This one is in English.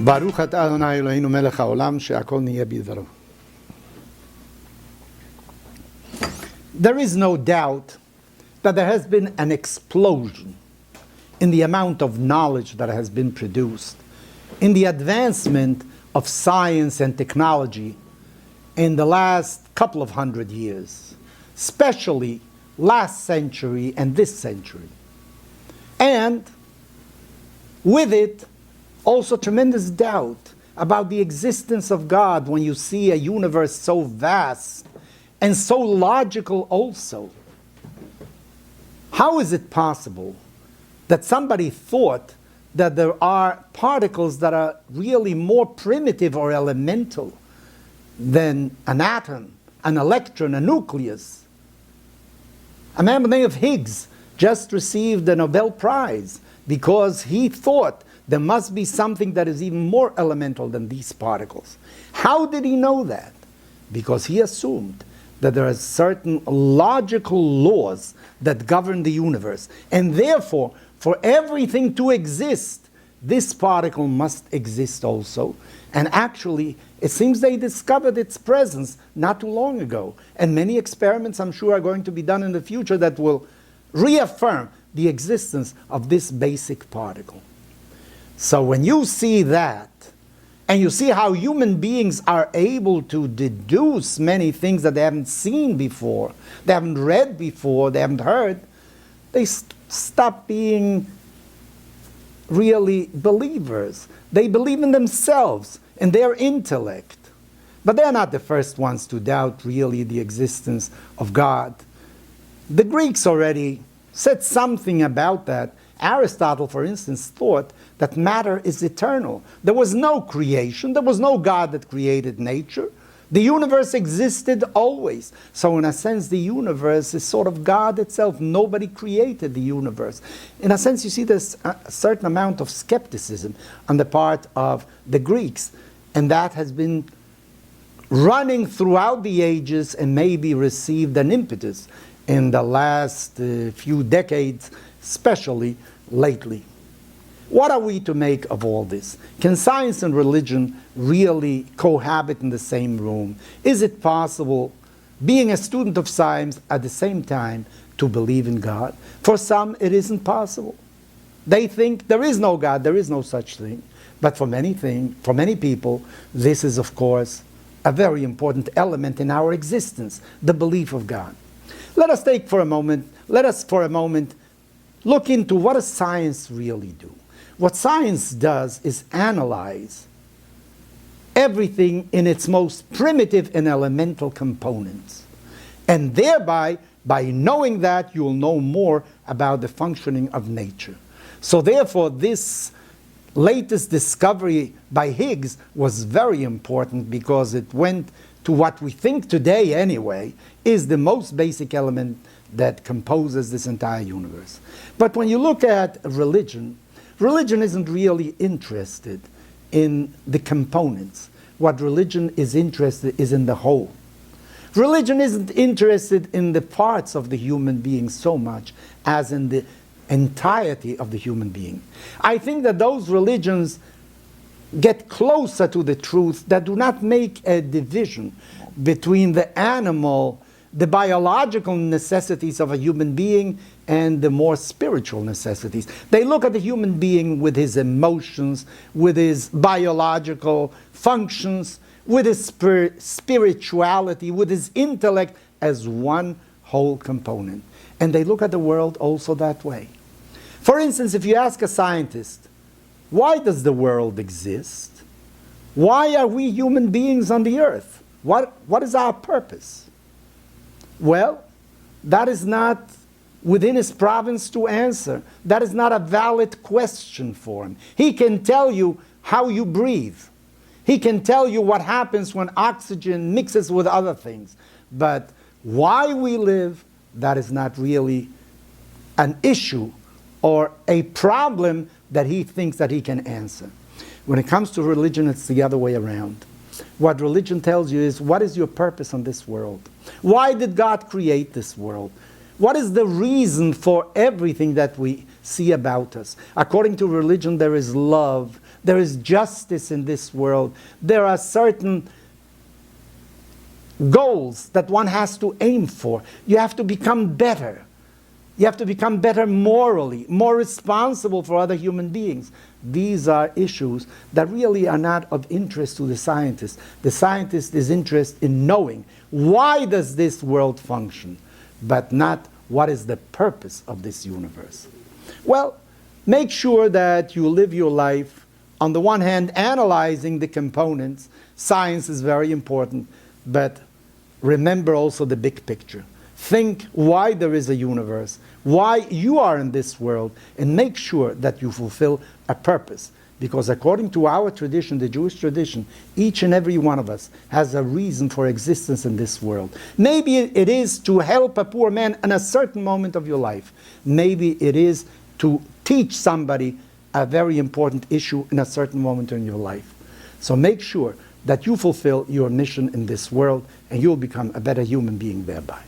ברוך אתה אדוני אלוהינו מלך העולם שהכל נהיה בדברו. There is no doubt that there has been an explosion in the amount of knowledge that has been produced, in the advancement of science and technology in the last couple of 100 years, especially last century and this century. And with it, also tremendous doubt about the existence of God when you see a universe so vast and so logical also. How is it possible that somebody thought that there are particles that are really more primitive or elemental than an atom, an electron, a nucleus? A man by the name of Higgs just received the Nobel Prize because he thought there must be something that is even more elemental than these particles. How did he know that? Because he assumed that there are certain logical laws that govern the universe. And therefore, for everything to exist, this particle must exist also. And actually, it seems they discovered its presence not too long ago. And many experiments, I'm sure, are going to be done in the future that will reaffirm the existence of this basic particle. So when you see that, and you see how human beings are able to deduce many things that they haven't seen before, they haven't read before, they haven't heard, they stop being really believers. They believe in themselves, in their intellect. But they're not the first ones to doubt really the existence of God. The Greeks already said something about that. Aristotle, for instance, thought that matter is eternal. There was no creation. There was no God that created nature. The universe existed always. So in a sense, the universe is sort of God itself. Nobody created the universe. In a sense, you see there's a certain amount of skepticism on the part of the Greeks. And that has been running throughout the ages and maybe received an impetus in the last few decades, especially lately. What are we to make of all this? Can science and religion really cohabit in the same room? Is it possible, being a student of science at the same time, to believe in God? For some, it isn't possible. They think there is no God, there is no such thing. But for many people, this is, of course, a very important element in our existence, the belief of God. Let us for a moment look into what does science really do. What science does is analyze everything in its most primitive and elemental components. And thereby, by knowing that, you'll know more about the functioning of nature. So therefore, this latest discovery by Higgs was very important because it went to what we think today anyway is the most basic element that composes this entire universe. But when you look at religion, religion isn't really interested in the components. What religion is interested is in the whole. Religion isn't interested in the parts of the human being so much as in the entirety of the human being. I think that those religions get closer to the truth that do not make a division between the animal, the biological necessities of a human being and the more spiritual necessities. They look at the human being with his emotions, with his biological functions, with his spirituality, with his intellect as one whole component. And they look at the world also that way. For instance, if you ask a scientist, why does the world exist? Why are we human beings on the earth? What is our purpose? Well, that is not within his province to answer. That is not a valid question for him. He can tell you how you breathe. He can tell you what happens when oxygen mixes with other things. But why we live, that is not really an issue or a problem that he thinks that he can answer. When it comes to religion, it's the other way around. What religion tells you is, what is your purpose on this world? Why did God create this world? What is the reason for everything that we see about us? According to religion, there is love, There is justice in this world. There are certain goals that one has to aim for. You have to become better. You have to become better morally, more responsible for other human beings. These are issues that really are not of interest to the scientist. The scientist is interested in knowing why does this world function, but not what is the purpose of this universe. Well, make sure that you live your life, on the one hand, analyzing the components. Science is very important, but remember also the big picture. Think why there is a universe, why you are in this world, and make sure that you fulfill a purpose. Because according to our tradition, the Jewish tradition, each and every one of us has a reason for existence in this world. Maybe it is to help a poor man in a certain moment of your life. Maybe it is to teach somebody a very important issue in a certain moment in your life. So make sure that you fulfill your mission in this world, and you'll become a better human being thereby.